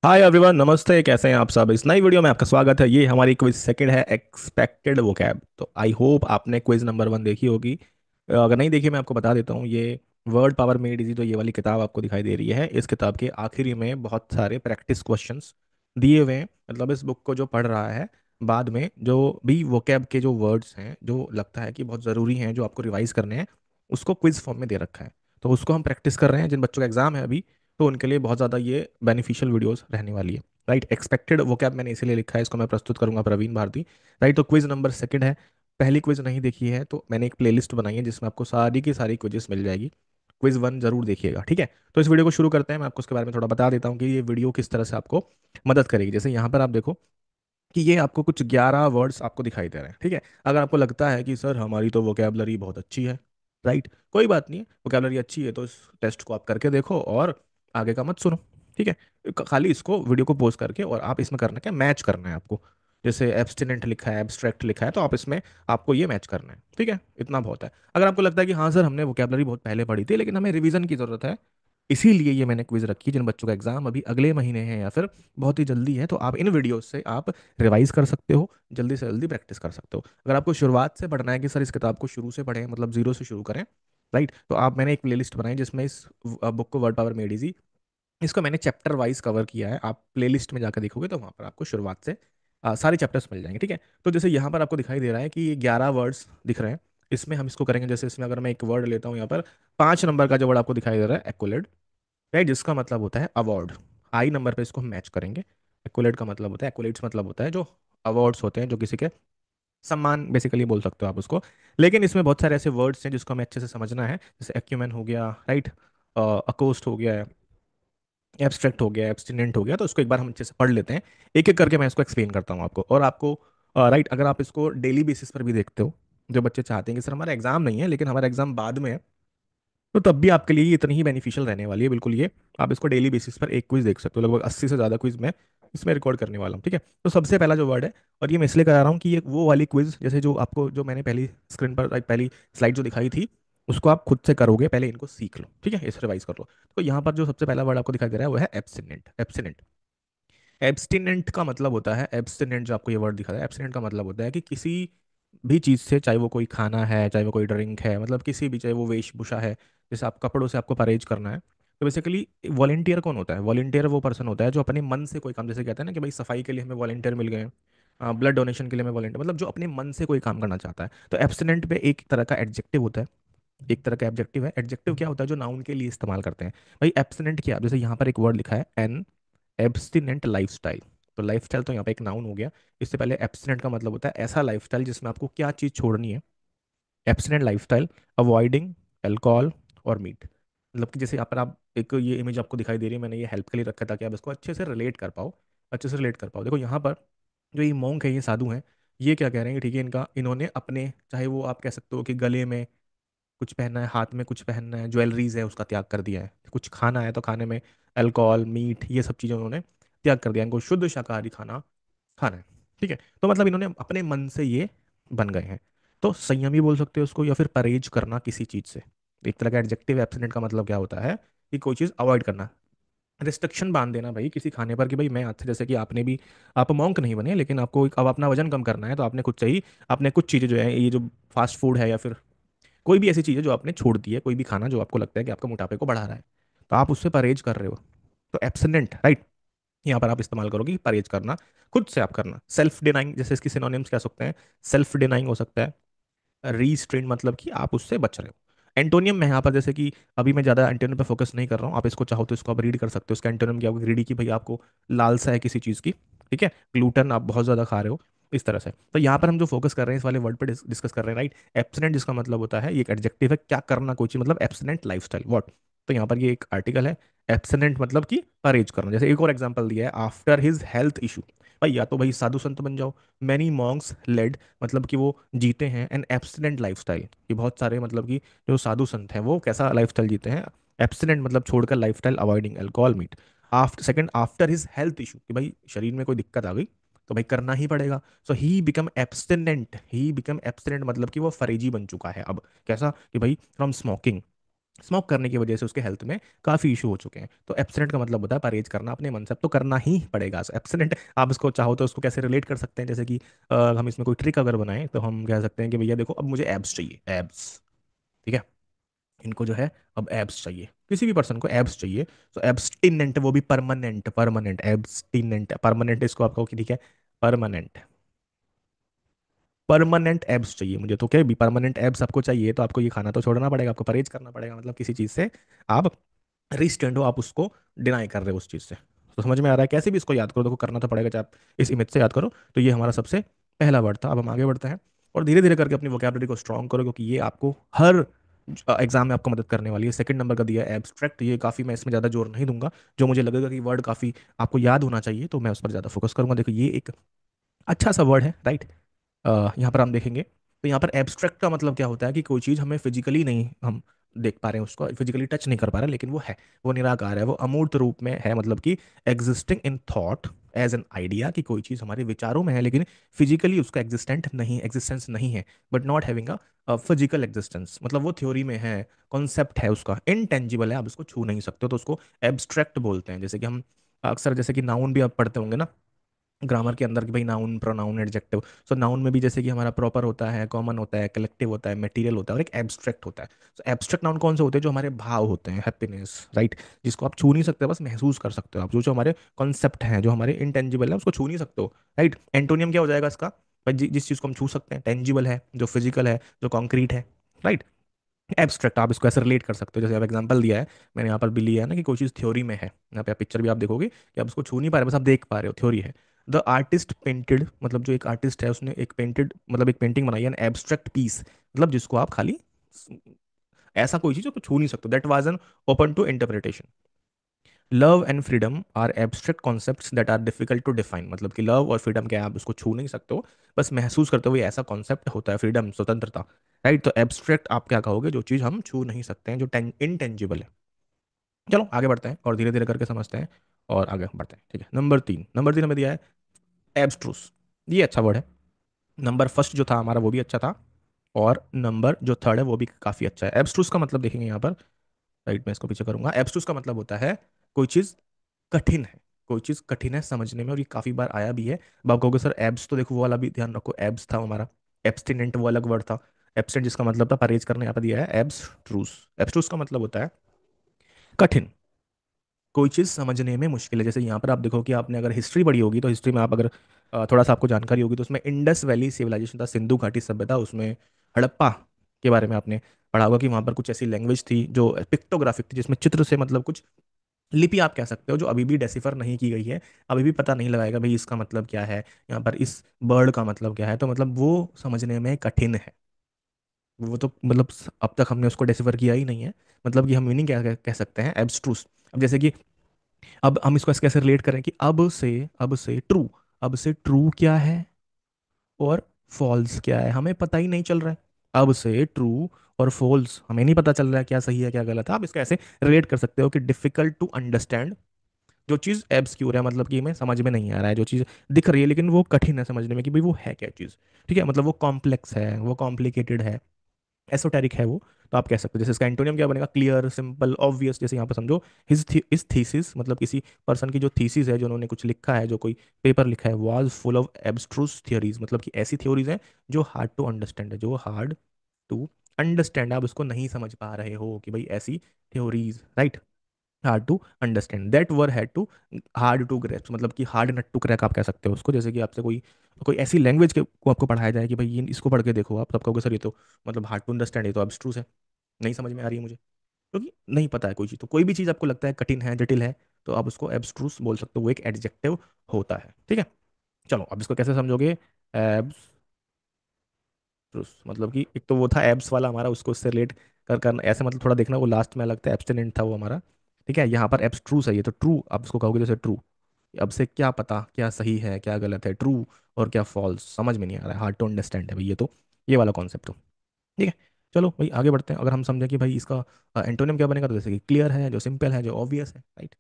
Hi everyone, नमस्ते। कैसे हैं आप सब? इस नई वीडियो में आपका स्वागत है। ये हमारी क्विज सेकंड है, एक्सपेक्टेड वोकैब। तो आई होप आपने क्विज नंबर 1 देखी होगी। अगर नहीं देखी, मैं आपको बता देता हूँ। ये वर्ड पावर मेड इजी, जो ये वाली किताब आपको दिखाई दे रही है, इस किताब के आखिरी में बहुत सारे प्रैक्टिस क्वेश्चंस दिए हुए हैं। मतलब इस बुक को जो पढ़ रहा है, बाद में जो भी वोकैब के जो वर्ड्स हैं जो लगता है कि बहुत ज़रूरी हैं, जो आपको रिवाइज करने हैं, उसको क्विज फॉर्म में दे रखा है। तो उसको हम प्रैक्टिस कर रहे हैं। जिन बच्चों का एग्जाम है अभी, तो उनके लिए बहुत ज़्यादा ये बेनिफिशियल वीडियोस रहने वाली है। राइट, एक्सपेक्टेड वोकैब मैंने इसीलिए लिखा है, इसको मैं प्रस्तुत करूंगा प्रवीण भारती। राइट, तो क्विज नंबर सेकंड है। पहली क्विज नहीं देखी है तो मैंने एक प्लेलिस्ट बनाई है जिसमें आपको सारी की सारी क्विजेस मिल जाएगी। क्विज 1 जरूर देखिएगा, ठीक है। तो इस वीडियो को शुरू करते हैं। मैं आपको उसके बारे में थोड़ा बता देता हूँ कि ये वीडियो किस तरह से आपको मदद करेगी। जैसे यहाँ पर आप देखो कि ये आपको कुछ 11 वर्ड्स आपको दिखाई दे रहे हैं, ठीक है। अगर आपको लगता है कि सर हमारी तो वोकेबलरी बहुत अच्छी है, राइट, कोई बात नहीं है, वोकेबलरी अच्छी है तो इस टेस्ट को आप करके देखो और आगे का मत सुनो, ठीक है। खाली इसको वीडियो को पोज करके और आप इसमें करना क्या, मैच करना है आपको। जैसे एब्स्टिनेंट लिखा है, एब्स्ट्रैक्ट लिखा है, तो आप इसमें आपको ये मैच करना है, ठीक है। इतना बहुत है। अगर आपको लगता है कि हाँ सर हमने वोकेबलरी बहुत पहले पढ़ी थी लेकिन हमें रिवीजन की ज़रूरत है, इसीलिए ये मैंने क्विज रखी, जिन बच्चों का एग्जाम अभी अगले महीने है या फिर बहुत ही जल्दी है, तो आप इन वीडियो से आप रिवाइज कर सकते हो, जल्दी से जल्दी प्रैक्टिस कर सकते हो। अगर आपको शुरुआत से पढ़ना है कि सर इस किताब को शुरू से पढ़ें, मतलब जीरो से शुरू करें, राइट, तो आप मैंने एक प्लेलिस्ट बनाई जिसमें इस बुक को, वर्ड पावर मेड इजी, इसको मैंने चैप्टर वाइज कवर किया है। आप प्लेलिस्ट में जाकर देखोगे तो वहाँ पर आपको शुरुआत से सारे चैप्टर्स मिल जाएंगे, ठीक है। तो जैसे यहाँ पर आपको दिखाई दे रहा है कि ये 11 वर्ड्स दिख रहे हैं। इसमें हम इसको करेंगे, जैसे इसमें अगर मैं एक वर्ड लेता हूँ यहाँ पर, 5 नंबर का जो वर्ड आपको दिखाई दे रहा है, एक्कोलेड, राइट, जिसका मतलब होता है अवार्ड। आई नंबर पे इसको हम मैच करेंगे। एक्कोलेट का मतलब होता है, एक्कोलेट्स मतलब होता है जो अवार्ड्स होते हैं, जो किसी के सम्मान बेसिकली बोल सकते हो आप उसको। लेकिन इसमें बहुत सारे ऐसे वर्ड्स हैं जिसको हमें अच्छे से समझना है, जैसे एक्यूमेन हो गया, राइट, अकोस्ट हो गया, एब्स्ट्रैक्ट हो गया, एब्स्टिनेंट हो गया। तो इसको एक बार हम अच्छे से पढ़ लेते हैं, एक एक करके मैं इसको एक्सप्लेन करता हूँ आपको। और आपको राइट, अगर आप इसको डेली बेसिस पर भी देखते हो, जो बच्चे चाहते हैं कि सर हमारा एग्जाम नहीं है लेकिन हमारा एग्जाम बाद में है, तो तब भी आपके लिए ये इतनी ही बेनिफिशियल रहने वाली है, बिल्कुल। ये आप इसको डेली बेसिस पर एक क्विज देख सकते हो, लगभग 80 से ज़्यादा क्विज मैं इसमें रिकॉर्ड करने वाला हूँ, ठीक है। तो सबसे पहला जो वर्ड है, और ये मैं इसलिए करा रहा हूँ कि ये वो वाली क्विज, जैसे जो आपको, जो मैंने पहली स्क्रीन पर पहली स्लाइड जो दिखाई थी, उसको आप खुद से करोगे, पहले इनको सीख लो, ठीक है, इसे रिवाइज कर लो। तो यहाँ पर जो सबसे पहला वर्ड आपको दिखाई दे रहा है वो है एब्सटिनेंट। एब्सटिनेंट, एब्सटिनेंट का मतलब होता है, एब्सटिनेंट जो आपको ये वर्ड दिखा रहा है, एब्सटिनेंट का मतलब होता है कि किसी भी चीज़ से, चाहे वो कोई खाना है, चाहे वो कोई ड्रिंक है, मतलब किसी भी, चाहे वो वेशभूषा है, जैसे आप कपड़ों से आपको परहेज करना है। तो बेसिकली वॉलेंटियर कौन होता है? वॉलेंटियर वो पर्सन होता है जो अपने मन से कोई काम, जैसे कहते हैं ना कि भाई सफाई के लिए हमें वॉलेंटियर मिल गए, ब्लड डोनेशन के लिए हमें वॉलेंटियर, मतलब जो अपने मन से कोई काम करना चाहता है। तो एब्सटिनेंट पे एक तरह का एडजेक्टिव होता है, एक तरह का एडजेक्टिव है। एडजेक्टिव क्या होता है? जो नाउन के लिए इस्तेमाल करते हैं। भाई एब्सटिनेंट क्या, जैसे यहाँ पर एक वर्ड लिखा है एन एब्स्टिनेंट लाइफस्टाइल। तो लाइफस्टाइल तो यहाँ पे एक नाउन हो गया। इससे पहले एब्स्टिनेंट का मतलब होता है ऐसा लाइफस्टाइल जिसमें आपको क्या चीज़ छोड़नी है। एब्स्टिनेंट लाइफस्टाइल, अवॉइडिंग अल्कोहल और मीट। मतलब कि जैसे यहाँ पर आप, एक ये इमेज आपको दिखाई दे रही है, मैंने ये हेल्प के लिए रखा ताकि आप इसको अच्छे से रिलेट कर पाओ, अच्छे से रिलेट कर पाओ। देखो यहाँ पर जो ये मोंक है, ये साधु हैं, ये क्या कह रहे हैं कि ठीक है, इनका, इन्होंने अपने, चाहे वो आप कह सकते हो कि गले में कुछ पहनना है, हाथ में कुछ पहनना है, ज्वेलरीज है, उसका त्याग कर दिया है। कुछ खाना है तो खाने में अल्कोहल, मीट, ये सब चीज़ें उन्होंने त्याग कर दिया, इनको शुद्ध शाकाहारी खाना खाना है, ठीक है। तो मतलब इन्होंने अपने मन से ये बन गए हैं। तो संयमी बोल सकते हो उसको, या फिर परहेज करना किसी चीज़ से। एक तरह का एडजेक्टिव एब्सटेंट का मतलब क्या होता है कि कोई चीज़ अवॉइड करना, रिस्ट्रिक्शन बांध देना भाई किसी खाने पर, कि भाई मैं आज से, जैसे कि आपने भी, आप मॉन्क नहीं बने लेकिन आपको अब अपना वजन कम करना है, तो आपने खुद से ही, आपने कुछ चीज़ें जो है, ये जो फास्ट फूड है या फिर कोई भी ऐसी चीज़ है जो आपने छोड़ दी है, कोई भी खाना जो आपको लगता है कि आपके मोटापे को बढ़ा रहा है, तो आप उससे परहेज कर रहे हो। तो एब्सटिनेंट, राइट, यहाँ पर आप इस्तेमाल करोगे कि परहेज करना, खुद से आप करना। सेल्फ डिनाइंग, जैसे इसकी सिनोनिम्स कह सकते हैं, सेल्फ डिनाइंग हो सकता है। रीस्ट्रेन मतलब कि आप उससे बच रहे हो। एंटोनियम में यहाँ पर, जैसे कि अभी मैं ज़्यादा एंटोनियम पे फोकस नहीं कर रहा हूँ, आप इसको चाहो तो इसको आप रीड कर सकते हो। उसका एंटोनियम क्या होगा? ग्रीडी, की भाई आपको लालसा है किसी चीज़ की, ठीक है, ग्लूटन आप बहुत ज़्यादा खा रहे हो, इस तरह से। तो यहाँ पर हम जो फोकस कर रहे हैं इस वाले वर्ड पर डिस्कस कर रहे हैं, राइट। एब्सनेंट जिसका मतलब होता है, ये एक एडजेक्टिव है, क्या करना कोई चीज़, मतलब एब्सनेंट लाइफस्टाइल व्हाट। तो यहाँ पर ये एक आर्टिकल है, एब्सनेंट मतलब कि परहेज करना। जैसे एक और एग्जांपल दिया है, आफ्टर हिज हेल्थ इशू, भाई या तो भाई साधु संत बन जाओ। मैनी मॉन्क्स लेड, मतलब कि वो जीते हैं एन एब्सटिनेंट लाइफस्टाइल, कि बहुत सारे, मतलब कि जो साधु संत हैं वो कैसा लाइफस्टाइल जीते हैं, एब्सटिनेंट मतलब छोड़कर, lifestyle avoiding alcohol meat. After second, after his health issue, कि भाई शरीर में कोई दिक्कत आ गई तो भाई करना ही पड़ेगा। सो ही बिकम एब्सटिनेंट, ही बिकम एब्सटिनेंट मतलब कि वो फरेजी बन चुका है अब। कैसा कि भाई फ्रॉम स्मोकिंग, स्मोक करने की वजह से उसके हेल्थ में काफ़ी इशू हो चुके हैं। तो एब्सटिनेंट का मतलब होता है परहेज करना अपने मन से, अब तो करना ही पड़ेगा। एब्सटिनेंट आप इसको चाहो तो उसको कैसे रिलेट कर सकते हैं, जैसे कि हम इसमें कोई ट्रिक अगर बनाएं तो हम कह सकते हैं कि भैया देखो अब मुझे एब्स चाहिए, एब्स। ठीक है, इनको जो है अब एब्स चाहिए, किसी भी पर्सन को एब्स चाहिए। तो एब्सटिनेंट, वो भी परमानेंट, परमानेंट एब्सटिनेंट, परमानेंट इसको आपको ठीक है, परमानेंट, परमानेंट एब्स चाहिए मुझे। तो क्या भी परमानेंट एब्स आपको चाहिए तो आपको ये खाना तो छोड़ना पड़ेगा, आपको परहेज करना पड़ेगा, मतलब किसी चीज़ से आप रिस्टेंट हो, आप उसको डिनाई कर रहे हो उस चीज़ से। तो समझ में आ रहा है, कैसे भी इसको याद करो, देखो करना तो पड़ेगा, चाहे आप इस इमेज से याद करो। तो ये हमारा सबसे पहला वर्ड था। अब हम आगे बढ़ते हैं और धीरे धीरे करके अपनी वोकैबुलरी को स्ट्रॉन्ग करो, क्योंकि ये आपको हर एग्जाम में आपको मदद करने वाली है। सेकंड नंबर का दिया है एब्स्ट्रैक्ट, ये काफ़ी, मैं इसमें ज़्यादा जोर नहीं दूंगा। जो मुझे लगेगा कि वर्ड काफ़ी आपको याद होना चाहिए तो मैं उस पर ज़्यादा फोकस करूंगा। देखो ये एक अच्छा सा वर्ड है, राइट। यहाँ पर हम देखेंगे तो यहाँ पर एब्स्ट्रैक्ट का मतलब क्या होता है कि कोई चीज़ हमें फिजिकली नहीं हम देख पा रहे हैं, उसको फिजिकली टच नहीं कर पा रहे, लेकिन वो है, वो निराकार है, वो अमूर्त रूप में है, मतलब कि existing in thought as an idea, कि कोई चीज़ हमारे विचारों में है लेकिन फिजिकली उसका एग्जिस्टेंस नहीं है, but not having a physical existence, मतलब वो थ्योरी में है, कॉन्सेप्ट है, उसका इनटेंजिबल है, आप उसको छू नहीं सकते हो, तो उसको एब्स्ट्रैक्ट बोलते हैं। जैसे कि हम अक्सर, जैसे कि नाउन भी आप पढ़ते होंगे ना ग्रामर के अंदर, कि भाई नाउन, प्रोनाउन, एडजेक्टिव। सो नाउन में भी जैसे कि हमारा प्रॉपर होता है, कॉमन होता है, कलेक्टिव होता है, मटेरियल होता है, और एक एब्स्ट्रैक्ट होता है। सो एब्स्ट्रैक्ट नाउन कौन से होते हैं? जो हमारे भाव होते हैं, हैप्पीनेस, राइट, जिसको आप छू नहीं सकते, बस महसूस कर सकते हो आप, जो जो हमारे कॉन्सेप्ट हैं, जो हमारे इंटेंजिबल है, उसको छू नहीं सकते हो, राइट। एंटोनियम क्या हो जाएगा इसका? भाई जिस चीज़ को हम छू सकते हैं, टेंजिबल है, जो फिजिकल है, जो कॉन्क्रीट है, राइट। एब्स्ट्रैक्ट आप इसको ऐसे रिलेट कर सकते हो, जैसे आप एग्जांपल दिया है, मैंने यहाँ पर भी लिया है ना, कि कोई चीज़ थ्योरी में है, यहाँ पे आप पिक्चर भी आप देखोगे कि आप उसको छू नहीं पा रहे, बस आप देख पा रहे हो, थ्योरी है। द आर्टिस्ट पेंटेड, मतलब जो एक आर्टिस्ट है उसने एक पेंटेड, मतलब एक पेंटिंग बनाई है, एन एब्स्ट्रैक्ट पीस, मतलब जिसको आप खाली ऐसा कोई चीज़ जो छू नहीं सकते, that was an open to interpretation. Love and freedom are abstract concepts that are difficult to define, मतलब कि लव और फ्रीडम क्या है, आप उसको छू नहीं सकते हो, बस महसूस करते हो, ये ऐसा कॉन्सेप्ट होता है, फ्रीडम, स्वतंत्रता, राइट। तो एब्स्ट्रैक्ट आप क्या कहोगे? जो चीज़ हम छू नहीं सकते हैं, जो इनटेंजिबल है। चलो आगे बढ़ते हैं और धीरे धीरे करके समझते हैं और आगे बढ़ते हैं। ठीक है, नंबर तीन हमें दिया है एब्स्ट्रूस। ये अच्छा वर्ड है। नंबर फर्स्ट जो था हमारा वो भी अच्छा था, और नंबर जो थर्ड है वो भी काफ़ी अच्छा है। एब्स्ट्रूस का मतलब देखेंगे यहाँ पर, राइट, मैं इसको पीछे करूंगा। एब्स्ट्रूस का मतलब होता है कोई चीज़ कठिन है, कोई चीज़ कठिन है समझने में, और ये काफ़ी बार आया भी है। अब आप कहोगे सर एब्स, तो देखो वो वाला भी ध्यान रखो, एब्स था हमारा, एब्सटिनेंट वो अलग वर्ड था, एब्सटेंट जिसका मतलब था परहेज करना, यहाँ पर दिया है एब्स्ट्रूस। एब्स्ट्रूस का मतलब होता है कठिन, कोई चीज़ समझने में मुश्किल है। जैसे यहाँ पर आप देखो कि आपने अगर हिस्ट्री पढ़ी होगी, तो हिस्ट्री में आप अगर थोड़ा सा आपको जानकारी होगी, तो उसमें इंडस वैली सिविलाइजेशन था, सिंधु घाटी सभ्यता, उसमें हड़प्पा के बारे में आपने पढ़ा होगा कि वहाँ पर कुछ ऐसी लैंग्वेज थी जो पिक्टोग्राफिक थी, जिसमें चित्र से, मतलब कुछ लिपि आप कह सकते हो, जो अभी भी डेसिफर नहीं की गई है, अभी भी पता नहीं लगाएगा भाई इसका मतलब क्या है, यहाँ पर इस बर्ड का मतलब क्या है, तो मतलब वो समझने में कठिन है। वो तो मतलब अब तक हमने उसको डेसिफर किया ही नहीं है, मतलब कि हम मीनिंग क्या कह सकते हैं, एब्स्ट्रूस। अब जैसे कि अब हम इसको ऐसे कैसे रिलेट करें कि अब से ट्रू, अब से ट्रू क्या है और फॉल्स क्या है, हमें पता ही नहीं चल रहा है। अब से ट्रू और फॉल्स हमें नहीं पता चल रहा है क्या सही है क्या गलत है। आप इसको ऐसे रिलेट कर सकते हो कि डिफिकल्ट टू अंडरस्टैंड, जो चीज़ एब्सक्यूर है, मतलब कि हमें समझ में नहीं आ रहा है, जो चीज़ दिख रही है लेकिन वो कठिन है समझने में कि भाई वो है क्या चीज़। ठीक है, मतलब वो कॉम्प्लेक्स है, वो कॉम्प्लिकेटेड है, एसोटेरिक है वो। तो आप कह सकते हो, जैसे इसका एंटोनियम क्या बनेगा? Clear, simple, obvious. जैसे यहाँ पर समझो इस थीसिस, मतलब किसी पर्सन की जो थीसिस है, जो उन्होंने कुछ लिखा है, जो कोई पेपर लिखा है, was full of abstruse theories, मतलब कि ऐसी थ्योरीज हैं जो हार्ड टू अंडरस्टैंड है, जो हार्ड टू अंडरस्टैंड, आप उसको नहीं समझ पा रहे हो कि भाई ऐसी theories, right, hard to understand, that were had to hard to grasp, मतलब कि हार्ड नट टू क्रैक आप कह सकते हो उसको। जैसे कि आपसे कोई कोई ऐसी लैंग्वेज के को आपको पढ़ाया जाए कि भाई ये इसको पढ़ के देखो, आप तब कहोगे सर ये तो मतलब हार्ड टू अंडरस्टैंड, ये तो abstruse है, नहीं समझ में आ रही है मुझे, क्योंकि नहीं पता है कोई चीज़। तो कोई भी चीज़ आपको लगता है कठिन है, जटिल है, तो आप उसको एब्स्ट्रूस बोल सकते हो, वो एक एडजेक्टिव होता है। ठीक है, चलो अब इसको कैसे समझोगे? एब्स, मतलब कि एक तो वो था एब्स वाला हमारा, उसको उससे रिलेट कर ऐसे, मतलब थोड़ा देखना, वो लास्ट में लगता है एब्सटेनेंट था वो हमारा। ठीक है, यहाँ पर एब्स्ट्रूस है, ये तो ट्रू आप उसको कहोगे, जैसे ट्रू, अब से क्या पता क्या सही है क्या गलत है, ट्रू और क्या फॉल्स समझ में नहीं आ रहा है, हार्ड टू अंडरस्टैंड है भाई ये तो, ये वाला कॉन्सेप्ट हो। ठीक है, चलो भाई आगे बढ़ते हैं। अगर हम समझें कि भाई इसका एंटोनियम क्या बनेगा, तो जैसे कि क्लियर है, जो सिंपल है, जो ऑब्वियस है, राइट।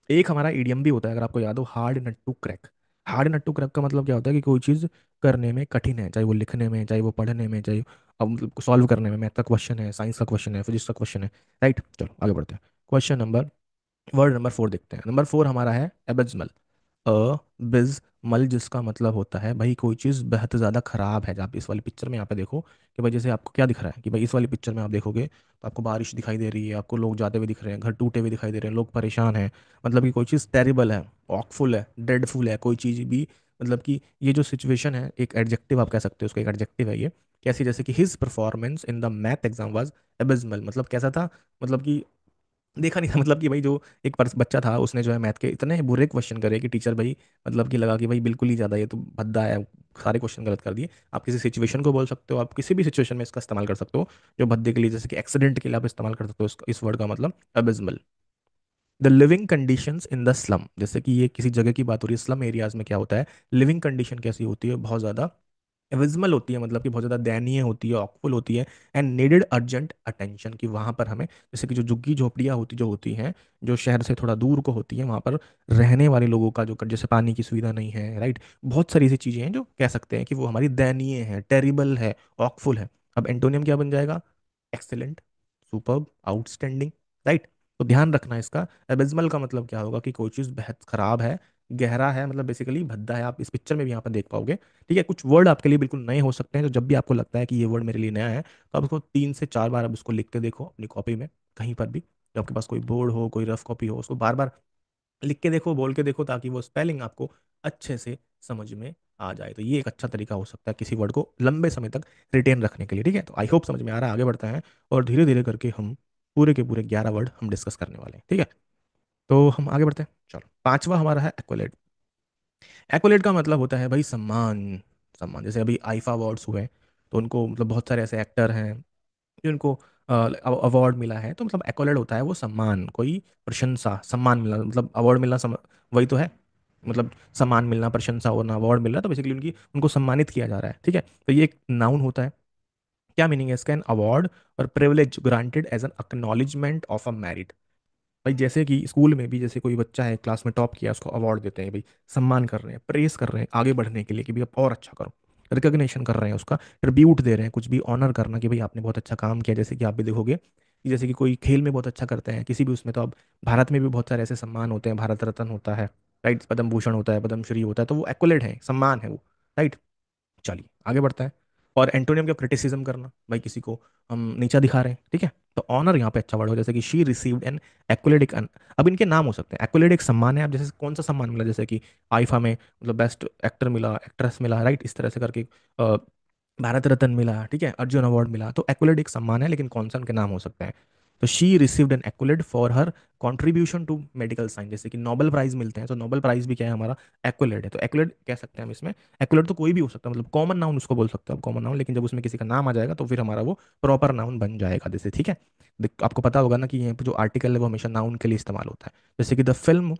एक हमारा ईडियम भी होता है, अगर आपको याद हो, hard nut to crack. Hard nut to crack का मतलब क्या होता है कि कोई चीज़ करने में कठिन है, चाहे वो लिखने में, चाहे वो पढ़ने में, चाहे अब मतलब सॉल्व करने में। मैथ का क्वेश्चन है, साइंस का क्वेश्चन है, फिजिक्स का क्वेश्चन है, राइट। चलो आगे बढ़ते हैं। क्वेश्चन नंबर वर्ड नंबर 4 देखते हैं। नंबर 4 हमारा है एबेजमल। बिज मल, जिसका मतलब होता है भाई कोई चीज़ बहुत ज़्यादा खराब है। आप इस वाली पिक्चर में यहाँ पे देखो कि भाई जैसे आपको क्या दिख रहा है कि भाई इस वाली पिक्चर में आप देखोगे तो आपको बारिश दिखाई दे रही है, आपको लोग जाते हुए दिख रहे हैं, घर टूटे हुए दिखाई दे रहे हैं, लोग परेशान हैं। मतलब कि कोई चीज़ टेरिबल है, ऑकफुल है, ड्रेडफुल है, कोई चीज़ भी। मतलब कि ये जो सिचुएशन है, एक एडजेक्टिव आप कह सकते हो, उसका एक एडजेक्टिव है ये। कैसी, जैसे कि his performance in the math exam was एबिजमल। मतलब कैसा था, मतलब कि देखा नहीं था। मतलब कि भाई जो एक बच्चा था, उसने जो है मैथ के इतने बुरे क्वेश्चन करे कि टीचर भाई मतलब कि लगा कि भाई बिल्कुल ही ज़्यादा ये तो भद्दा है, सारे क्वेश्चन गलत कर दिए। आप किसी सिचुएशन को बोल सकते हो, आप किसी भी सिचुएशन में इसका इस्तेमाल कर सकते हो जो भद्दे के लिए, जैसे कि एक्सीडेंट के लिए आप इस्तेमाल कर सकते हो इस वर्ड का मतलब abysmal. The living conditions in the slum, जैसे कि ये किसी जगह की बात हो रही है, स्लम एरियाज में क्या होता है, लिविंग कंडीशन कैसी होती है, बहुत ज़्यादा विजिबल होती है, मतलब कि बहुत ज़्यादा दयनीय होती है, ऑकफुल होती है। एंड नीडेड अर्जेंट अटेंशन, कि वहाँ पर हमें, जैसे कि जो झुग्गी झोपड़ियाँ होती जो होती हैं, जो शहर से थोड़ा दूर को होती हैं, वहाँ पर रहने वाले लोगों का जो जैसे पानी की सुविधा नहीं है, राइट। बहुत सारी ऐसी चीज़ें हैं जो कह सकते हैं कि वो हमारी दयनीय है, टेरिबल है, ऑकफुल है। अब एंटोनियम क्या बन जाएगा, एक्सेलेंट, सुपर्ब, आउटस्टैंडिंग, राइट। तो ध्यान रखना इसका। एबिजमल का मतलब क्या होगा कि कोई चीज़ बेहद खराब है, गहरा है, मतलब बेसिकली भद्दा है। आप इस पिक्चर में भी यहाँ पर देख पाओगे। ठीक है, कुछ वर्ड आपके लिए बिल्कुल नए हो सकते हैं, तो जब भी आपको लगता है कि ये वर्ड मेरे लिए नया है, तो आप उसको 3 से 4 बार आप उसको लिख के देखो अपनी कॉपी में, कहीं पर भी। जब आपके पास कोई बोर्ड हो, कोई रफ कॉपी हो, उसको बार बार लिख के देखो, बोल के देखो, ताकि वो स्पेलिंग आपको अच्छे से समझ में आ जाए। तो ये एक अच्छा तरीका हो सकता है किसी वर्ड को लंबे समय तक रिटेन रखने के लिए। ठीक है, तो आई होप समझ में आ रहा है। आगे बढ़ते हैं और धीरे धीरे करके हम पूरे के पूरे 11 वर्ड हम डिस्कस करने वाले हैं। ठीक है, तो हम आगे बढ़ते हैं। चलो, पांचवा हमारा है एक्वलेट। एक्वलेट का मतलब होता है भाई सम्मान। सम्मान, जैसे अभी आईफा अवार्ड्स हुए, तो उनको मतलब बहुत सारे ऐसे एक्टर हैं जिनको अवार्ड मिला है, तो मतलब एक्वलेट होता है वो सम्मान, कोई प्रशंसा, सम्मान मिलना, मतलब अवार्ड मिलना वही तो है। मतलब सम्मान मिलना, प्रशंसा होना, अवार्ड मिलना, तो बेसिकली उनकी उनको सम्मानित किया जा रहा है। ठीक है, तो ये एक नाउन होता है। क्या मीनिंग है इसका, एन अवार्ड और privilege granted as an acknowledgement of a merit. भाई जैसे कि स्कूल में भी जैसे कोई बच्चा है, क्लास में टॉप किया, उसको अवार्ड देते हैं भाई, सम्मान कर रहे हैं, प्रेस कर रहे हैं आगे बढ़ने के लिए कि भाई आप और अच्छा करो, रिकॉग्निशन कर रहे हैं उसका, ट्रिब्यूट दे रहे हैं, कुछ भी ऑनर करना कि भाई आपने बहुत अच्छा काम किया। जैसे कि आप भी देखोगे कि जैसे कि कोई खेल में बहुत अच्छा करते हैं किसी भी उसमें, तो अब भारत में भी बहुत सारे ऐसे सम्मान होते हैं, भारत रत्न होता है, राइट, पद्म भूषण होता है, पद्मश्री होता है, तो वो एक्वलेट है, सम्मान है वो, राइट। चलिए आगे बढ़ता है। और एंटोनियम क्या, क्रिटिसिज्म करना, भाई किसी को हम नीचा दिखा रहे हैं। ठीक है, तो ऑनर यहाँ पे अच्छा वर्ड हो, जैसे कि शी रिसीव्ड एन एक्वलेट। अब इनके नाम हो सकते हैं। एक्वलेट एक सम्मान है, अब जैसे कौन सा सम्मान मिला, जैसे कि आईफा में मतलब बेस्ट एक्टर मिला, एक्ट्रेस मिला, राइट, इस तरह से करके भारत रत्न मिला, ठीक है, अर्जुन अवार्ड मिला, तो एक्वलेट एक सम्मान है, लेकिन कौन सा उनके नाम हो सकते हैं। तो she received an accolade for her contribution to medical science, जैसे कि नोबेल प्राइज मिलते हैं, तो नोबेल प्राइज भी क्या है हमारा, एक्वलेट है। तो एक्वलेट कह सकते हैं हम इसमें। एक्वलेट तो कोई भी हो सकता है, मतलब कॉमन नाउन उसको बोल सकते हो, कॉमन नाउन, लेकिन जब उसमें किसी का नाम आ जाएगा तो फिर हमारा वो प्रॉपर नाउन बन जाएगा। जैसे ठीक है, आपको पता होगा ना कि यहाँ पे जो आर्टिकल है वो हमेशा नाउन के लिए इस्तेमाल होता है। जैसे कि द फिल्म,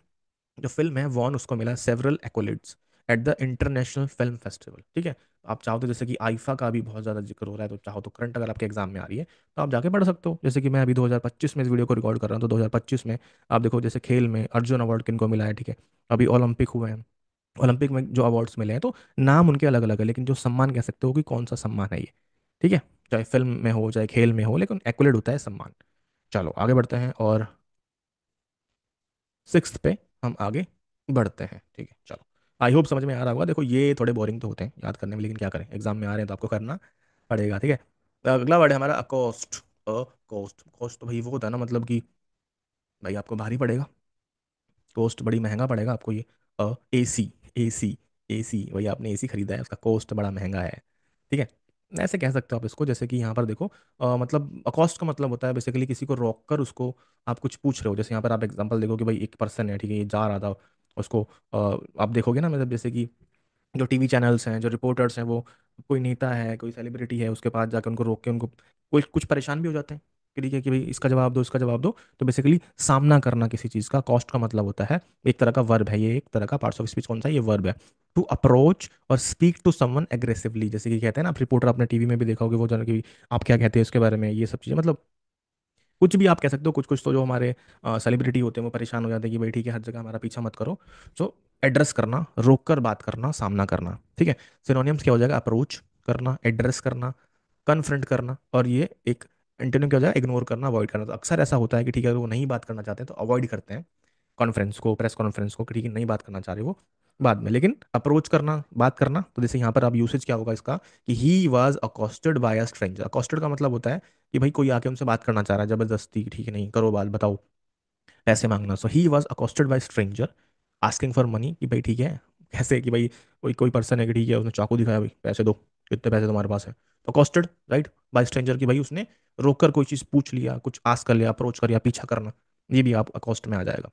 जो फिल्म है वॉन, उसको मिला several accolades at the international film festival. ठीक है, आप चाहो तो जैसे कि आईफा का भी बहुत ज़्यादा जिक्र हो रहा है, तो चाहो तो करंट अगर आपके एग्जाम में आ रही है तो आप जाके पढ़ सकते हो। जैसे कि मैं अभी 2025 में इस वीडियो को रिकॉर्ड कर रहा हूँ, तो 2025 में आप देखो जैसे खेल में अर्जुन अवार्ड किनको मिला है। ठीक है, अभी ओलंपिक हुए हैं, ओलंपिक में जो अवार्ड्स मिले हैं, तो नाम उनके अलग अलग है, लेकिन जो सम्मान कह सकते हो कि कौन सा सम्मान है ये। ठीक है, चाहे फिल्म में हो चाहे खेल में हो, लेकिन एक्वलेट होता है सम्मान। चलो आगे बढ़ते हैं और सिक्स्थ पे हम आगे बढ़ते हैं। ठीक है, चलो, आई होप समझ में आ रहा होगा। देखो ये थोड़े बोरिंग तो होते हैं याद करने में, लेकिन क्या करें, एग्जाम में आ रहे हैं तो आपको करना पड़ेगा। ठीक है, तो अगला वर्ड है हमारा अकोस्ट। कोस्ट, कोस्ट तो भाई वो होता है ना, मतलब कि भाई आपको भारी पड़ेगा, कोस्ट बड़ी महंगा पड़ेगा आपको ये। एसी, एसी, एसी, वही आपने एसी खरीदा है, उसका कॉस्ट बड़ा महंगा है। ठीक है, ऐसे कह सकते हो आप इसको। जैसे कि यहाँ पर देखो मतलब अकॉस्ट का मतलब होता है बेसिकली किसी को रोक कर उसको आप कुछ पूछ रहे हो। जैसे यहाँ पर आप एग्जांपल देखो कि भाई एक पर्सन है, ठीक है, ये जा रहा था, उसको आप देखोगे ना, मतलब जैसे कि जो टीवी चैनल्स हैं, जो रिपोर्टर्स हैं, वो कोई नेता है, कोई सेलिब्रिटी है, उसके पास जाकर उनको रोक के उनको कोई कुछ परेशान भी हो जाते हैं कि ठीक है कि भाई इसका जवाब दो, इसका जवाब दो। तो बेसिकली सामना करना किसी चीज़ का, कॉस्ट का मतलब होता है, एक तरह का वर्ब है ये, एक तरह का पार्ट्स ऑफ स्पीच कौन सा है? ये वर्ब है। टू अप्रोच और स्पीक टू समवन एग्रेसिवली, जैसे कि कहते हैं ना, आप रिपोर्टर आपने टीवी में भी देखा होगा, वो जाना कि आप क्या कहते हैं उसके बारे में, ये सब चीज़ें मतलब कुछ भी आप कह सकते हो, कुछ कुछ तो जो हमारे सेलिब्रिटी होते हैं वो परेशान हो जाते हैं कि भाई ठीक है हर जगह हमारा पीछा मत करो। सो एड्रेस करना, रोक कर बात करना, सामना करना, ठीक है। सिनोनिम्स क्या हो जाएगा? अप्रोच करना, एड्रेस करना, कन्फ्रंट करना, और ये एक एंटोनिम क्या हो जाएगा? इग्नोर करना, अवॉइड करना। तो अक्सर ऐसा होता है कि ठीक है अगर वो नहीं बात करना चाहते हैं तो अवॉइड करते हैं कॉन्फ्रेंस को, प्रेस कॉन्फ्रेंस को, कि ठीक है नहीं बात करना चाह रहे वो बाद में। लेकिन अप्रोच करना, बात करना, तो जैसे यहाँ पर अब यूसेज क्या होगा इसका कि he was accosted by a stranger. Accosted का मतलब होता है कि भाई कोई आके उनसे बात करना चाह रहा है जबरदस्ती, ठीक है नहीं करो बात, बताओ, पैसे मांगना। So he was accosted by stranger asking for money, कि भाई ठीक है कैसे, कि भाई कोई कोई पर्सन है कि ठीक है उसने चाकू दिखाया, भाई पैसे दो, कितने पैसे तुम्हारे पास है, तो अकॉस्टेड राइट बाय स्ट्रेंजर, कि भाई उसने रोक कर कोई चीज़ पूछ लिया, कुछ आस्क कर लिया, अप्रोच कर, या पीछा करना, ये भी आप अकॉस्ट में आ जाएगा।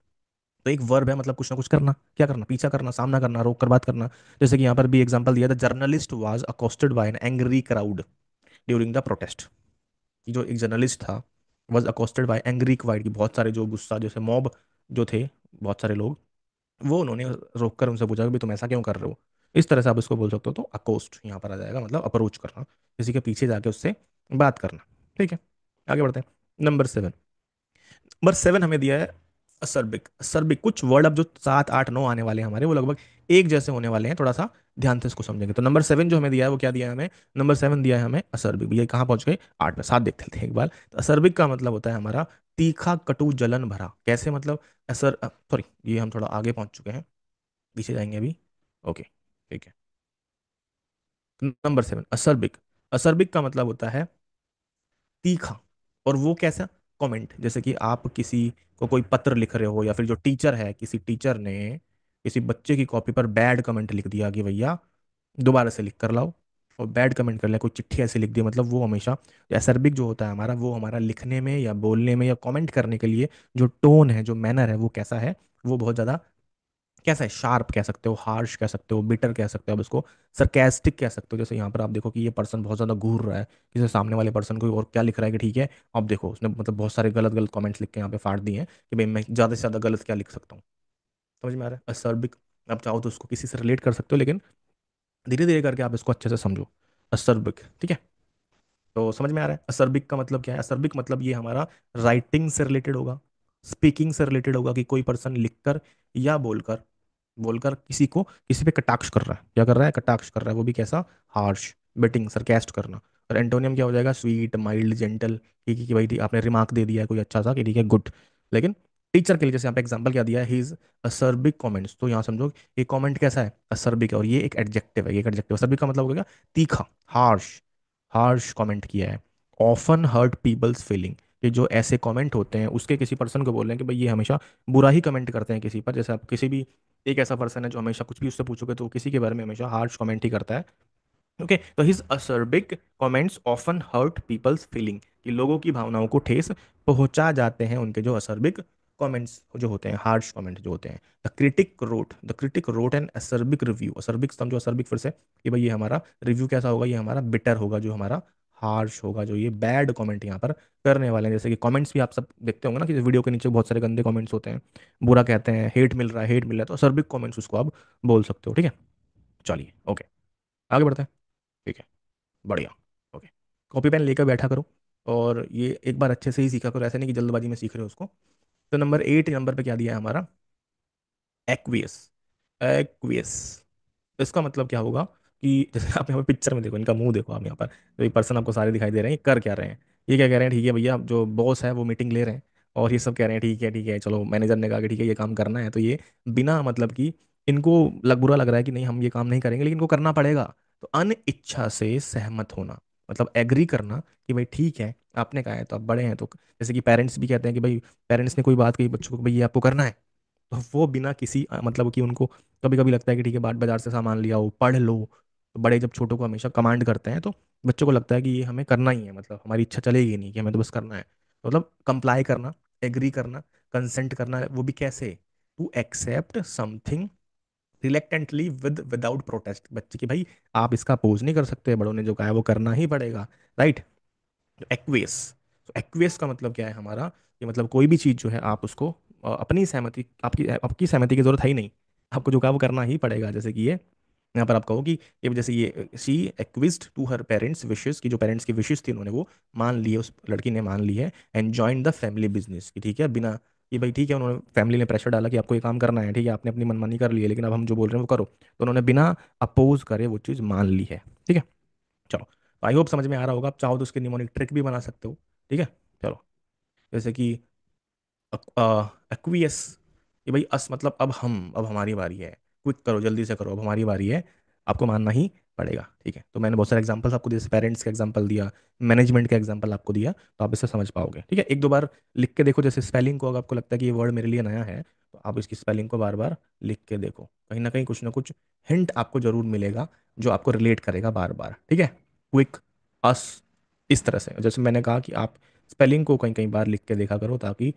तो एक वर्ब है, मतलब कुछ ना कुछ करना, क्या करना? पीछा करना, सामना करना, रोक कर बात करना। जैसे कि यहाँ पर भी एग्जांपल दिया था, journalist was accosted by an angry crowd during the protest. कि जो एक जर्नलिस्ट था was accosted by angry crowd, की बहुत सारे जो गुस्सा जैसे मॉब जो थे, बहुत सारे लोग, वो उन्होंने रोक कर उनसे पूछा कि भाई तुम ऐसा क्यों कर रहे हो। इस तरह से आप इसको बोल सकते हो। तो अकोस्ट यहाँ पर आ जाएगा, मतलब अप्रोच करना, किसी के पीछे जाके उससे बात करना, ठीक है। आगे बढ़ते हैं। नंबर 7। नंबर 7 हमें दिया है असर्बिक। असर्बिक कुछ वर्ड अब जो 7 8 9 आने वाले हैं हमारे, वो लगभग एक जैसे होने वाले हैं, थोड़ा सा ध्यान से इसको समझेंगे। तो नंबर 7 जो हमें दिया है वो क्या दिया है हमें? नंबर 7 दिया है हमें असर्बिक। ये कहाँ पहुंच गए? 8 में। 7 देखते थे एक बार। तो असर्बिक का मतलब होता है हमारा तीखा, कटु, जलन भरा। कैसे मतलब? असर सॉरी, ये हम थोड़ा आगे पहुंच चुके हैं, पीछे जाएंगे अभी। ओके, ठीक है। नंबर 7 असर्बिक। असर्बिक का मतलब होता है तीखा। और वो कैसा? कमेंट, जैसे कि आप किसी को कोई पत्र लिख रहे हो, या फिर जो टीचर है, किसी टीचर ने किसी बच्चे की कॉपी पर बैड कमेंट लिख दिया कि भैया दोबारा से लिख कर लाओ, और बैड कमेंट कर लिया, कोई चिट्ठी ऐसे लिख दी, मतलब वो हमेशा एसर्बिक जो होता है हमारा, वो हमारा लिखने में या बोलने में या कमेंट करने के लिए जो टोन है, जो मैनर है, वो कैसा है? वो बहुत ज़्यादा कैसा है? शार्प कह सकते हो, हार्श कह सकते हो, बिटर कह सकते हो, अब इसको सरकास्टिक कह सकते हो। जैसे यहाँ पर आप देखो कि ये पर्सन बहुत ज़्यादा घूर रहा है किसी सामने वाले पर्सन को, और क्या लिख रहा है कि ठीक है अब देखो उसने मतलब बहुत सारे गलत गलत कमेंट्स लिख के यहाँ पे फाड़ दिए हैं कि भाई मैं ज़्यादा से ज़्यादा गलत क्या लिख सकता हूँ। समझ में आ रहा है? असर्बिक। आप चाहो तो उसको किसी से रिलेट कर सकते हो, लेकिन धीरे धीरे करके आप इसको अच्छे से समझो। असर्बिक, ठीक है। तो समझ में आ रहा है असर्बिक का मतलब क्या है? असर्बिक मतलब ये हमारा राइटिंग से रिलेटेड होगा, स्पीकिंग से रिलेटेड होगा, कि कोई पर्सन लिखकर या बोलकर बोलकर किसी को किसी पे कटाक्ष कर रहा है। क्या कर रहा है? कटाक्ष कर रहा है, वो भी कैसा? हार्श, बिटिंग, सरकास्ट करना। और एंटोनियम क्या हो जाएगा? Sweet, mild, gentle. कि भाई आपने रिमार्क दे दिया है कोई अच्छा सा कि ठीक है गुड। लेकिन टीचर के लिए जैसे यहाँ पे एग्जांपल क्या दिया है? हिज असर्बिक कमेंट्स, तो यहाँ समझो ये कमेंट कैसा है? असर्बिक है, और ये एक एडजेक्टिव है। ये एक एडजेक्टिव, असर्बिक का मतलब हो गया तीखा, हार्श, हार्श कमेंट किया है। ऑफन हर्ट पीपल्स फीलिंग, कि जो ऐसे कमेंट होते हैं उसके किसी पर्सन को बोल रहे हैं कि भाई ये हमेशा बुरा ही कमेंट करते हैं किसी पर। जैसे आप किसी भी एक ऐसा पर्सन है जो हमेशा कुछ भी उससे पूछोगे तो वो किसी के बारे में हमेशा हार्श कमेंट ही करता है। ओके, तो his acerbic comments often hurt people's feeling, कि लोगों की भावनाओं को ठेस पहुंचा जाते हैं उनके जो अcerbic कमेंट्स जो होते हैं, हार्श कमेंट जो होते हैं। The critic wrote an acerbic review. Acerbic समझो, अcerbic फिर से कि भाई ये हमारा रिव्यू कैसा होगा? ये हमारा बिटर होगा, जो हमारा हार्श होगा, जो ये बैड कमेंट यहाँ पर करने वाले हैं। जैसे कि कमेंट्स भी आप सब देखते होंगे ना कि वीडियो के नीचे बहुत सारे गंदे कमेंट्स होते हैं, बुरा कहते हैं, हेट मिल रहा है, हेट मिल रहा है, तो अcerbic कमेंट्स उसको आप बोल सकते हो, ठीक है। चलिए, ओके, आगे बढ़ते हैं। ठीक है, बढ़िया। ओके, कॉपी पेन लेकर बैठा करो, और ये एक बार अच्छे से ही सीखा करो, ऐसे नहीं कि जल्दबाजी में सीख रहे हो उसको। तो नंबर 8 नंबर पे क्या दिया है हमारा? एक्वियस। एक्वियस, तो इसका मतलब क्या होगा कि जैसे आप यहाँ पे पिक्चर में देखो, इनका मुंह देखो आप यहाँ पर, तो ये पर्सन आपको सारे दिखाई दे रहे हैं, ये कर क्या रहे हैं? ये क्या कह रहे हैं? ठीक है भैया, जो बॉस है वो मीटिंग ले रहे हैं, और ये सब कह रहे हैं ठीक है ठीक है, चलो मैनेजर ने कहा कि ठीक है ये काम करना है, तो ये बिना मतलब कि इनको बुरा लग रहा है कि नहीं हम ये काम नहीं करेंगे, लेकिन इनको करना पड़ेगा। तो अन इच्छा से सहमत होना, मतलब एग्री करना कि भाई ठीक है आपने कहा है तो आप बड़े हैं तो। जैसे कि पेरेंट्स भी कहते हैं कि भाई पेरेंट्स ने कोई बात कही बच्चों को, भाई ये आपको करना है, तो वो बिना किसी मतलब कि उनको कभी कभी लगता है कि ठीक है बाट बाजार से सामान लिया हो, पढ़ लो। तो बड़े जब छोटों को हमेशा कमांड करते हैं तो बच्चों को लगता है कि ये हमें करना ही है, मतलब हमारी इच्छा चलेगी नहीं, कि हमें तो बस करना है। तो मतलब कंप्लाई करना, एग्री करना, कंसेंट करना, वो भी कैसे? To accept something reluctantly without protest. बच्चे की भाई आप इसका अपोज नहीं कर सकते, बड़ों ने जो कहा है वो करना ही पड़ेगा, राइट। एक्वेस, तो एक्वेस का मतलब क्या है हमारा? कि मतलब कोई भी चीज़ जो है आप उसको अपनी सहमति, आपकी आपकी सहमति की जरूरत है ही नहीं, आपको जो कहा वो करना ही पड़ेगा। जैसे कि ये यहाँ पर आप कहो कि ये जैसे ये she acquiesced to her parents wishes, की जो पेरेंट्स की विशेस थी उन्होंने वो मान ली है, उस लड़की ने मान ली है, and join the family business, की ठीक है, बिना कि भाई ठीक है, उन्होंने फैमिली ने प्रेशर डाला कि आपको ये काम करना है, ठीक है, आपने अपनी मनमानी कर ली है, लेकिन अब हम जो बोल रहे हैं वो करो, तो उन्होंने बिना अपोज करे वो चीज़ मान ली है। ठीक है, चलो, आई होप समझ में आ रहा होगा। आप चाहो तो उसके निमोनिक ट्रिक भी बना सकते हो। ठीक है, चलो, जैसे कि एक्वियस, कि भाई अस मतलब अब हम, अब हमारी बारी है, क्विक करो, जल्दी से करो, अब हमारी बारी है, आपको मानना ही पड़ेगा। ठीक है, तो मैंने बहुत सारे एग्जांपल्स आपको दिए, जैसे पेरेंट्स का एग्जांपल दिया, मैनेजमेंट का एग्जांपल आपको दिया, तो आप इससे समझ पाओगे। ठीक है, एक दो बार लिख के देखो, जैसे स्पेलिंग को, अगर आपको लगता है कि ये वर्ड मेरे लिए नया है, तो आप इसकी स्पेलिंग को बार बार लिख के देखो, कहीं ना कुछ हिंट आपको जरूर मिलेगा जो आपको रिलेट करेगा बार बार। ठीक है, क्विक, अस, इस तरह से, जैसे मैंने कहा कि आप स्पेलिंग को कहीं कहीं बार लिख के देखा करो, ताकि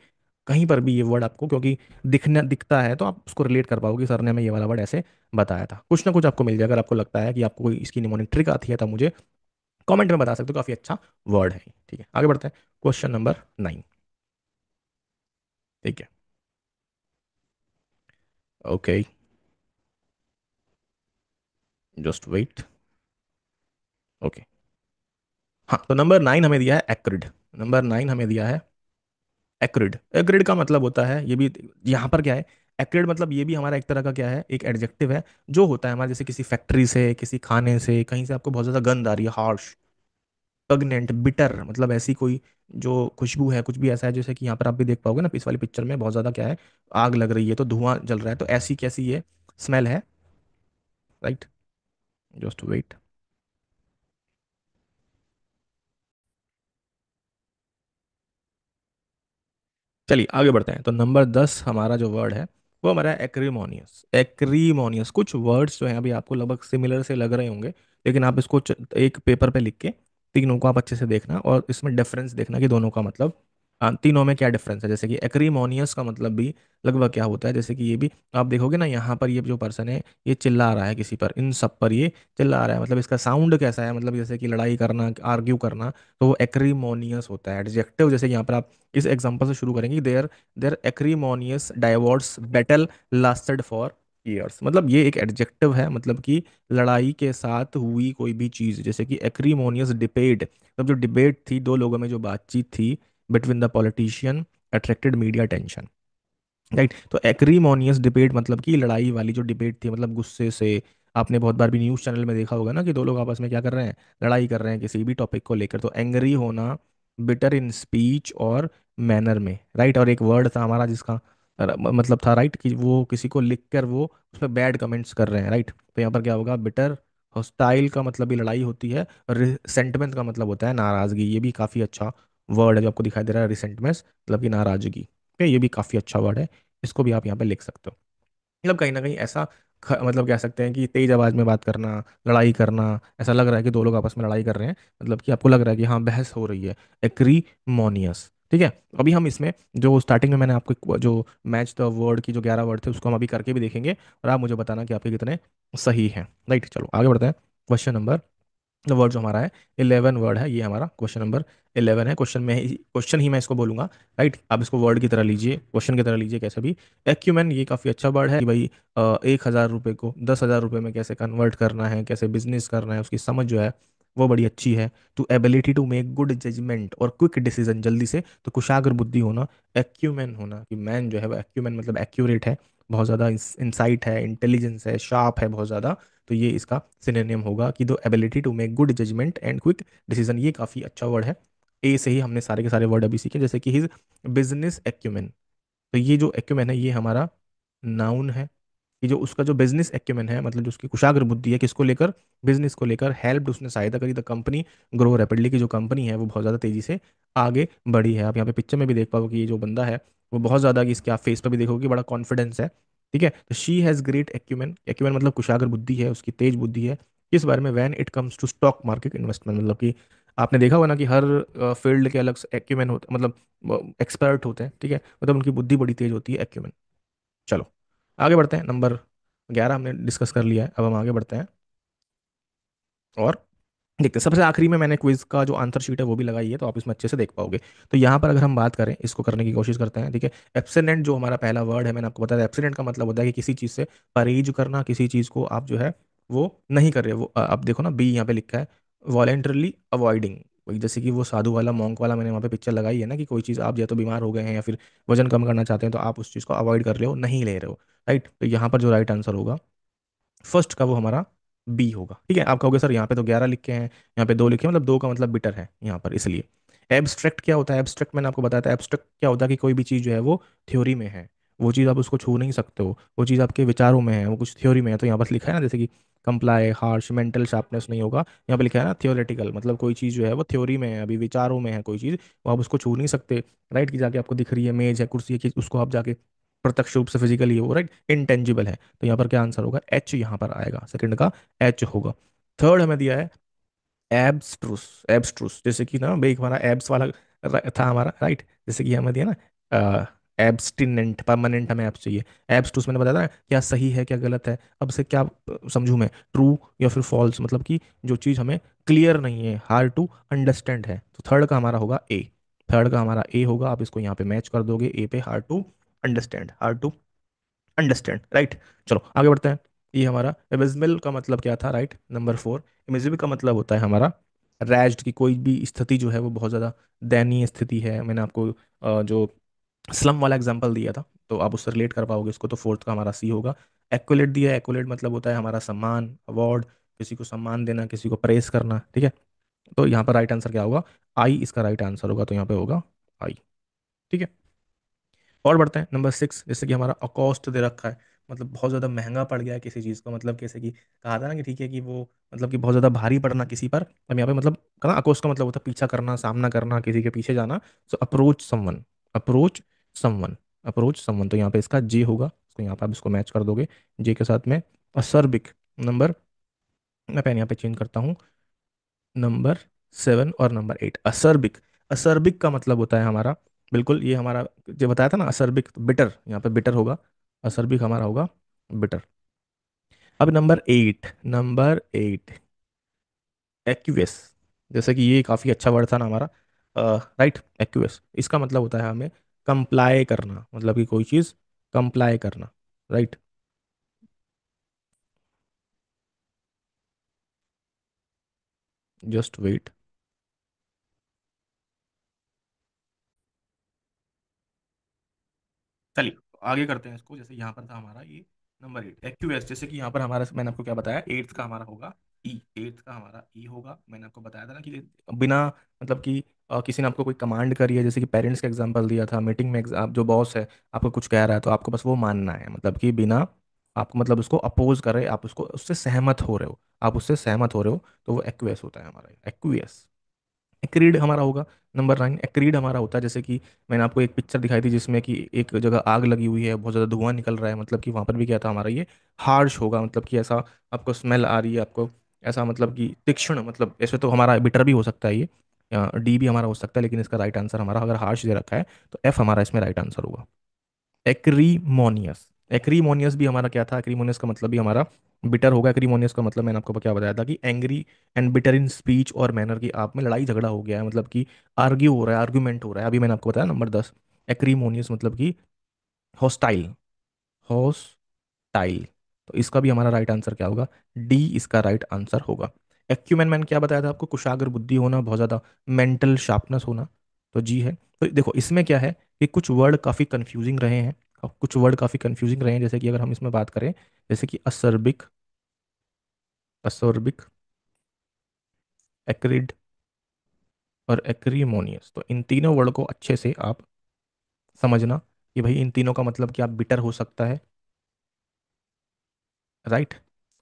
कहीं पर भी ये वर्ड आपको, क्योंकि दिखना दिखता है तो आप उसको रिलेट कर पाओगे, सर ने हमें ये वाला वर्ड ऐसे बताया था। कुछ ना कुछ आपको मिल जाए। अगर आपको लगता है कि आपको कोई इसकी निमोनिक ट्रिक आती है तो मुझे कमेंट में बता सकते हो, काफ़ी अच्छा वर्ड है। ठीक है, आगे बढ़ते हैं, क्वेश्चन नंबर 9। ठीक है, ओके, जस्ट वेट। ओके, हाँ, तो नंबर 9 हमें दिया है एक्रिड। नंबर 9 हमें दिया है एक्रिड। एक्रिड का मतलब होता है, ये भी यहाँ पर क्या है, एक्रिड मतलब ये भी हमारा एक तरह का क्या है, एक एडजेक्टिव है, जो होता है हमारे, जैसे किसी फैक्ट्री से, किसी खाने से, कहीं से आपको बहुत ज़्यादा गंध आ रही है, हार्श, पगनेंट, बिटर, मतलब ऐसी कोई जो खुशबू है, कुछ भी ऐसा है, जैसे कि यहाँ पर आप भी देख पाओगे ना, इस वाली पिक्चर में बहुत ज़्यादा क्या है, आग लग रही है तो धुआं जल रहा है, तो ऐसी कैसी ये स्मेल है, राइट, जस्ट वेट। चलिए आगे बढ़ते हैं। तो नंबर 10 हमारा जो वर्ड है वो हमारा एक्रीमोनियस। एक्रीमोनियस, कुछ वर्ड्स जो हैं अभी आपको लगभग सिमिलर से लग रहे होंगे, लेकिन आप इसको एक पेपर पे लिख के तीनों को आप अच्छे से देखना, और इसमें डिफरेंस देखना कि दोनों का मतलब, तीनों में क्या डिफरेंस है। जैसे कि एक्रीमोनियस का मतलब भी लगभग क्या होता है, जैसे कि ये भी आप देखोगे ना, यहाँ पर ये जो पर्सन है ये चिल्ला रहा है किसी पर, इन सब पर ये चिल्ला रहा है, मतलब इसका साउंड कैसा है, मतलब जैसे कि लड़ाई करना, आर्ग्यू करना, तो वो एक्रीमोनियस होता है। एडजेक्टिव जैसे कि यहाँ पर आप इस एग्जांपल से शुरू करेंगे, there there acrimonious divorce battle lasted for years, मतलब ये एक एडजेक्टिव है, मतलब कि लड़ाई के साथ हुई कोई भी चीज़, जैसे कि एक्रीमोनियस डिबेट, मतलब जो डिबेट थी, दो लोगों में जो बातचीत थी between the politician, attracted media tension, right. तो एक्रीमोनियस डिबेट मतलब कि लड़ाई वाली जो डिबेट थी, मतलब गुस्से से, आपने बहुत बार भी न्यूज़ चैनल में देखा होगा ना कि दो लोग आपस में क्या कर रहे हैं, लड़ाई कर रहे हैं किसी भी टॉपिक को लेकर, तो एंग्री होना, बिटर इन स्पीच और मैनर में, राइट। और एक वर्ड था हमारा जिसका मतलब था, राइट, कि वो किसी को लिख कर वो उस पर बैड कमेंट्स कर रहे हैं, राइट। तो यहाँ पर क्या होगा, बिटर, हॉस्टाइल का मतलब भी लड़ाई होती है, और रिसेंटमेंट का मतलब होता है नाराजगी। ये भी काफ़ी अच्छा वर्ड है जो आपको दिखाई दे रहा है, रिसेंटमेंट मतलब कि नाराजगी। ओके, ये भी काफ़ी अच्छा वर्ड है, इसको भी आप यहाँ पे लिख सकते हो। मतलब कहीं ना कहीं ऐसा मतलब कह सकते हैं कि तेज आवाज में बात करना, लड़ाई करना, ऐसा लग रहा है कि दो लोग आपस में लड़ाई कर रहे हैं, मतलब कि आपको लग रहा है कि हाँ बहस हो रही है, एक्रीमोनियस। ठीक है, अभी हम इसमें जो स्टार्टिंग में मैंने आपको जो मैच द वर्ड की जो 11 वर्ड थे उसको हम अभी करके भी देखेंगे, और आप मुझे बताना कि आपके कितने सही हैं, राइट। चलो आगे बढ़ते हैं, क्वेश्चन नंबर, वर्ड जो हमारा है 11 वर्ड है, ये हमारा क्वेश्चन नंबर 11 है। क्वेश्चन ही मैं इसको बोलूंगा, राइट। आप इसको वर्ड की तरह लीजिए, क्वेश्चन की तरह लीजिए, कैसे भी। एक्यूमेन, ये काफ़ी अच्छा वर्ड है कि भाई 1,000 रुपये को 10,000 रुपये में कैसे कन्वर्ट करना है, कैसे बिजनेस करना है, उसकी समझ जो है वो बड़ी अच्छी है। To ability to make good judgement और क्विक डिसीजन, जल्दी से, तो कुशाग्र बुद्धि होना, एक्यूमेन होना, कि मैन जो है वो एक्यूमेन मतलब एक्यूरेट है, बहुत ज़्यादा इंसाइट है, इंटेलिजेंस है, शार्प है बहुत ज़्यादा, तो ये इसका सिनोनिम होगा कि दो ability to make good judgement and quick decision. ये काफ़ी अच्छा वर्ड है। ए से ही हमने सारे के सारे वर्ड अभी सीखे, जैसे कि हिज बिजनेस एक्यूमेन, तो ये जो एक्यूमेन है ये हमारा नाउन है, कि जो उसका जो बिजनेस एक्यूमेन है, मतलब जो उसकी कुशाग्र बुद्धि है, किसको लेकर, बिजनेस को लेकर, हेल्प, उसने सहायता करी द कंपनी ग्रो रैपिडली, की जो कंपनी है वो बहुत ज़्यादा तेजी से आगे बढ़ी है। आप यहाँ पे पिक्चर में भी देख पाओगे कि ये जो बंदा है वो बहुत ज़्यादा, कि इसके आप फेस पर भी देखोगे कि बड़ा कॉन्फिडेंस है। ठीक है, तो she has great acumen, acumen मतलब कुशाग्र बुद्धि है, उसकी तेज बुद्धि है इस बारे में, when it comes to stock market investment, मतलब कि आपने देखा होगा ना कि हर फील्ड के अलग एक्यूमेन होते, मतलब एक्सपर्ट होते हैं, ठीक है, मतलब उनकी बुद्धि बड़ी तेज होती है, एक्यूमेन। चलो आगे बढ़ते हैं, नंबर 11 हमने डिस्कस कर लिया है, अब हम आगे बढ़ते हैं और देखते हैं। सबसे आखिरी में मैंने क्विज का जो आंसर शीट है वो भी लगाई है, तो आप इसमें अच्छे से देख पाओगे। तो यहाँ पर अगर हम बात करें, इसको करने की कोशिश करते हैं, ठीक है। एब्सेंट जो हमारा पहला वर्ड है, मैंने आपको बताया, एब्सेंट का मतलब होता है कि किसी चीज़ से परहेज करना, किसी चीज़ को आप जो है वो नहीं कर रहे, वो अब देखो ना, बी यहाँ पे लिखा है वॉलेंटरली अवॉइडिंग। वही जैसे कि वो साधु वाला मॉन्क वाला मैंने वहाँ पे पिक्चर लगाई है ना, कि कोई चीज़ आप या तो बीमार हो गए हैं या फिर वजन कम करना चाहते हैं, तो आप उस चीज़ को अवॉइड कर रहे हो, नहीं ले रहे हो। राइट, तो यहाँ पर जो राइट आंसर होगा फर्स्ट का, वो हमारा बी होगा। ठीक है, आप कहोगे सर यहाँ पे तो 11 लिखे हैं, यहाँ पे 2 लिखे हैं, मतलब 2 का मतलब बिटर है यहाँ पर, इसलिए। एब्स्ट्रैक्ट क्या होता है? एब्स्ट्रैक्ट मैंने आपको बताया था, एब्स्ट्रैक्ट क्या होता है कि कोई भी चीज़ जो है वो थ्योरी में है, वो चीज़ आप उसको छू नहीं सकते हो, वो चीज़ आपके विचारों में है, वो कुछ थ्योरी में है। तो यहाँ पर लिखा है ना, जैसे कि कंप्लाई, हार्श, मेंटल शार्पनेस नहीं होगा, यहाँ पे लिखा है ना थियोरेटिकल, मतलब कोई चीज़ जो है वो थ्योरी में है, अभी विचारों में है कोई चीज़, वो आप उसको छू नहीं सकते। राइट, कि जाके आपको दिख रही है, मेज है, कुर्सी है, कि उसको आप जाके प्रत्यक्ष रूप से फिजिकली है वो, राइट, इंटेंजिबल है। तो यहाँ पर क्या आंसर होगा? एच यहाँ पर आएगा, सेकंड का एच होगा। थर्ड हमें दिया है एब्स्ट्रूस। एब्स्ट्रूस जैसे कि ना भाई, हमारा एब्स वाला था हमारा, राइट, जैसे कि हमें दिया ना एब्सटिनेंट, परमानेंट हमें एब्स चाहिए। एब्स्ट्रूस मैंने बताया था क्या सही है क्या गलत है, अब से क्या समझूं मैं, ट्रू या फिर फॉल्स, मतलब कि जो चीज़ हमें क्लियर नहीं है, हार्ड टू अंडरस्टैंड है। तो थर्ड का हमारा होगा ए, थर्ड का हमारा ए होगा। आप इसको यहाँ पे मैच कर दोगे, ए पे, hard to understand, hard to understand, right. चलो आगे बढ़ते हैं। ये हमारा एबिस्मल का मतलब क्या था? Right, number 4। एबिस्मल का मतलब होता है हमारा रैज्ड की कोई भी स्थिति जो है वो बहुत ज़्यादा दयनीय स्थिति है। मैंने आपको जो स्लम वाला एग्जांपल दिया था, तो आप उससे रिलेट कर पाओगे इसको, तो फोर्थ का हमारा सी होगा। एक्कोलेट दिया है, एक्कोलेट मतलब होता है हमारा सम्मान, अवार्ड, किसी को सम्मान देना, किसी को प्रेस करना। ठीक है, तो यहाँ पर राइट आंसर क्या होगा? आई इसका राइट आंसर होगा, तो यहाँ पे होगा आई। ठीक है, और बढ़ते हैं नंबर 6। जैसे कि हमारा अकॉस्ट दे रखा है, मतलब बहुत ज़्यादा महंगा पड़ गया है किसी चीज़ को, मतलब जैसे कि कहा था ना कि ठीक है कि वो मतलब कि बहुत ज़्यादा भारी पड़ना किसी पर। अब यहाँ पे मतलब कहना अकॉस्ट का मतलब होता है पीछा करना, सामना करना, किसी के पीछे जाना। सो approach someone, approach someone, approach someone, तो यहाँ पे इसका जे होगा। तो यहाँ पे आप इसको मैच कर दोगे जे के साथ में। असर्बिक नंबर, मैं पेन यहाँ पे चेंज करता हूँ, नंबर 7 और नंबर 8, असर्बिक। असर्बिक का मतलब होता है हमारा, बिल्कुल ये हमारा जो बताया था ना असर्बिक, बिटर, यहाँ पे बिटर होगा, असर्बिक हमारा होगा बिटर। अब नंबर 8, नंबर 8 एक्यूएस। जैसे कि ये काफ़ी अच्छा वर्ड था ना हमारा, राइट, एक्यूएस, इसका मतलब होता है हमें कंप्लाई करना, मतलब कि कोई चीज़ कंप्लाई करना। Right, just wait. चलिए आगे करते हैं इसको। जैसे यहाँ पर था हमारा ये नंबर 8 एक्यूएस, जैसे कि यहाँ पर हमारा, मैंने आपको क्या बताया, एट्थ का हमारा होगा ई, एट्थ का हमारा ई होगा। मैंने आपको बताया था ना कि बिना मतलब कि किसी ने आपको कोई कमांड करी है, जैसे कि पेरेंट्स का एग्जांपल दिया था, मीटिंग में आप जो बॉस है आपको कुछ कह रहा है, तो आपको बस वो मानना है, मतलब कि बिना आपको मतलब उसको अपोज करे, आप उसको उससे सहमत हो रहे हो, आप उससे सहमत हो रहे हो, तो वो एक्यूएस होता है हमारा, एक्यूएस। एक्रीड हमारा होगा नंबर 9। एक्रीड हमारा होता है, जैसे कि मैंने आपको एक पिक्चर दिखाई थी जिसमें कि एक जगह आग लगी हुई है, बहुत ज़्यादा धुआं निकल रहा है, मतलब कि वहाँ पर भी क्या था हमारा, ये हार्श होगा, मतलब कि ऐसा आपको स्मेल आ रही है, आपको ऐसा मतलब कि तीक्ष्ण, मतलब ऐसे तो हमारा बिटर भी हो सकता है ये, डी भी हमारा हो सकता है, लेकिन इसका राइट आंसर हमारा अगर हार्श दे रखा है तो एफ हमारा इसमें राइट आंसर होगा। एक्रीमोनियस, एक्रीमोनियस भी हमारा क्या था? एक्रीमोनियस का मतलब भी हमारा बिटर होगा। एक्रीमोनियस का मतलब मैंने आपको क्या बताया था कि angry and bitter in speech और मैनर, की आप में लड़ाई झगड़ा हो गया है, मतलब कि आर्ग्यू हो रहा है, आर्गुमेंट हो रहा है। अभी मैंने आपको बताया नंबर 10, एक्रीमोनियस मतलब कि हॉस्टाइल, हॉस्टाइल। तो इसका भी हमारा राइट आंसर क्या होगा? डी इसका राइट आंसर होगा। एक्यूमेन मैंने क्या बताया था आपको? कुशाग्र बुद्धि होना, बहुत ज़्यादा मेंटल शार्पनेस होना, तो जी है। तो देखो इसमें क्या है कि कुछ वर्ड काफ़ी कंफ्यूजिंग रहे हैं, और कुछ वर्ड काफ़ी कंफ्यूजिंग रहे हैं, जैसे कि अगर हम इसमें बात करें, जैसे कि असर्बिक, असर्बिक, एक्रिड और एक्रीमोनियस, तो इन तीनों वर्ड को अच्छे से आप समझना कि भाई इन तीनों का मतलब क्या बिटर हो सकता है। राइट,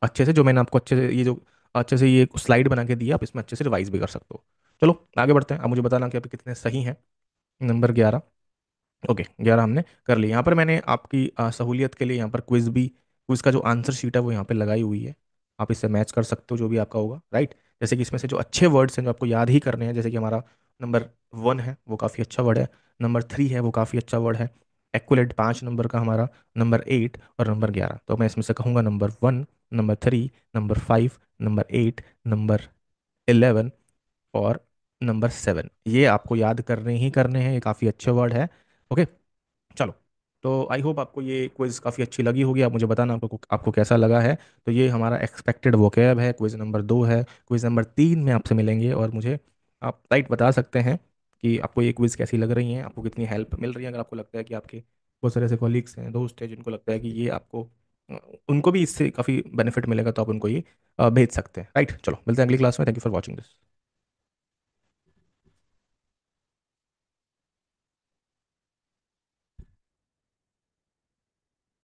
अच्छे से, जो मैंने आपको अच्छे से ये जो अच्छे से ये स्लाइड बना के दिया, आप इसमें अच्छे से रिवाइज भी कर सकते हो। चलो आगे बढ़ते हैं, आप मुझे बताना कि आप कितने सही हैं। नंबर 11, ओके 11 हमने कर लिया। यहाँ पर मैंने आपकी सहूलियत के लिए यहाँ पर क्विज भी, क्विज का जो आंसर शीट है वो यहाँ पे लगाई हुई है, आप इससे मैच कर सकते हो जो भी आपका होगा। राइट, जैसे कि इसमें से जो अच्छे वर्ड्स हैं जो आपको याद ही करने हैं, जैसे कि हमारा नंबर 1 है वो काफ़ी अच्छा वर्ड है, नंबर 3 है वो काफ़ी अच्छा वर्ड है, एक्कुलेट 5 नंबर का हमारा, नंबर 8 और नंबर 11। तो मैं इसमें से कहूँगा number 1, number 3, number 5, number 8, number 11 और नंबर 7, ये आपको याद करने ही करने हैं, ये काफ़ी अच्छे वर्ड है। ओके, चलो तो आई होप आपको ये क्विज़ काफ़ी अच्छी लगी होगी। आप मुझे बताना आपको आपको कैसा लगा है। तो ये हमारा एक्सपेक्टेड वोकैब है, क्विज़ नंबर 2 है। क्विज़ नंबर 3 में आपसे मिलेंगे और मुझे आप राइट बता सकते हैं कि आपको ये क्विज़ कैसी लग रही हैं, आपको कितनी हेल्प मिल रही है। अगर आपको लगता है कि आपके बहुत सारे ऐसे कॉलीग्स हैं, दोस्त हैं, जिनको लगता है कि ये आपको उनको भी इससे काफ़ी बेनिफिट मिलेगा, तो आप उनको ये भेज सकते हैं। राइट, चलो मिलते हैं अगली क्लास में। Thank you for watching this.